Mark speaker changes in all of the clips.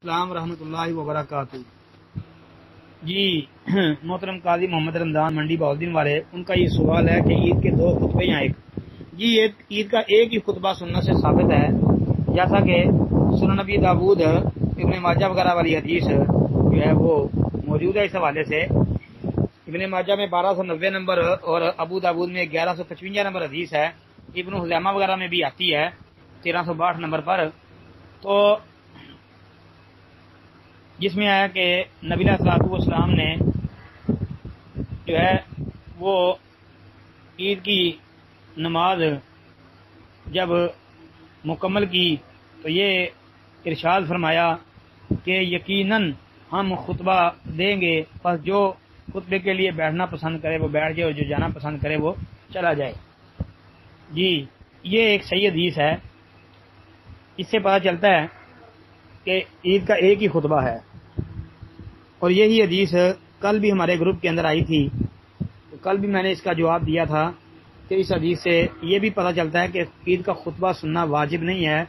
Speaker 1: السلام ورحمۃ اللہ وبرکاتہ۔ جی محترم قاضی محمد رمضان منڈی بہاؤالدین والے، ان کا یہ سوال ہے کہ عید کے دو خطبے ہیں جی عید کا ایک ہی خطبہ سننے سے ثابت ہے، جیسا کہ سنن نبی داود ابن ماجہ وغیرہ والی حدیث جو ہے وہ موجود ہے۔ اس حوالے سے ابن ماجہ میں 1290 نمبر اور ابو داود میں 1155 نمبر حدیث ہے، ابن خزیمہ وغیرہ میں بھی آتی ہے 1362 نمبر پر، تو جس میں آیا کہ نبی علیہ الصلوۃ والسلام نے جو ہے وہ عید کی نماز جب مکمل کی تو یہ ارشاد فرمایا کہ یقیناً ہم خطبہ دیں گے، پس جو خطبے کے لیے بیٹھنا پسند کرے وہ بیٹھ جائے اور جو جانا پسند کرے وہ چلا جائے۔ جی یہ ایک صحیح حدیث ہے، اس سے پتہ چلتا ہے کہ عید کا ایک ہی خطبہ ہے، اور یہی حدیث کل بھی ہمارے گروپ کے اندر آئی تھی، تو کل بھی میں نے اس کا جواب دیا تھا کہ اس حدیث سے یہ بھی پتہ چلتا ہے کہ عید کا خطبہ سننا واجب نہیں ہے،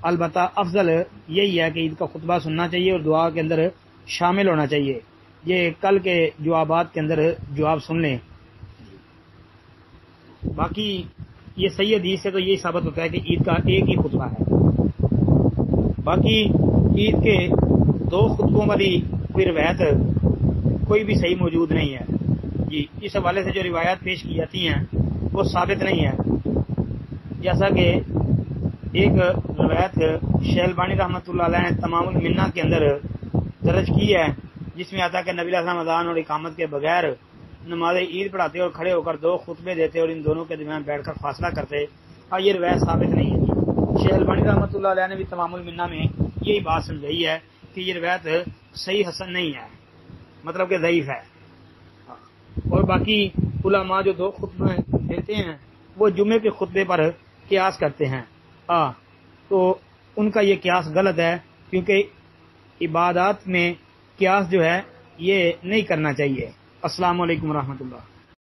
Speaker 1: البتہ افضل یہی ہے کہ عید کا خطبہ سننا چاہیے اور دعا کے اندر شامل ہونا چاہیے۔ یہ کل کے جوابات کے اندر جواب سن لیں۔ باقی یہ صحیح حدیث سے تو یہی ثابت ہوتا ہے کہ عید کا ایک ہی خطبہ ہے۔ باقی عید کے دو خطبوں والی کوئی روایت کوئی بھی صحیح موجود نہیں ہے جی، اس حوالے سے جو روایات پیش کی جاتی ہیں وہ ثابت نہیں ہے، جیسا کہ ایک روایت شیخ البانی رحمۃ اللہ علیہ نے تمام المنہ کے اندر درج کی ہے، جس میں آتا ہے کہ نبی علیہ السلام اذان اور اقامت کے بغیر نماز عید پڑھاتے اور کھڑے ہو کر دو خطبے دیتے اور ان دونوں کے درمیان بیٹھ کر فاصلہ کرتے، اور یہ روایت ثابت نہیں ہے جی۔ شیخ البانی رحمۃ اللہ علیہ نے بھی تمام المنہ میں یہی بات سمجھائی ہے کہ یہ روایت صحیح حسن نہیں ہے، مطلب کہ ضعیف ہے، اور باقی علماء جو دو خطبے دیتے ہیں وہ جمعے کے خطبے پر قیاس کرتے ہیں، تو ان کا یہ قیاس غلط ہے، کیونکہ عبادات میں قیاس جو ہے یہ نہیں کرنا چاہیے۔ السلام علیکم ورحمۃ اللہ۔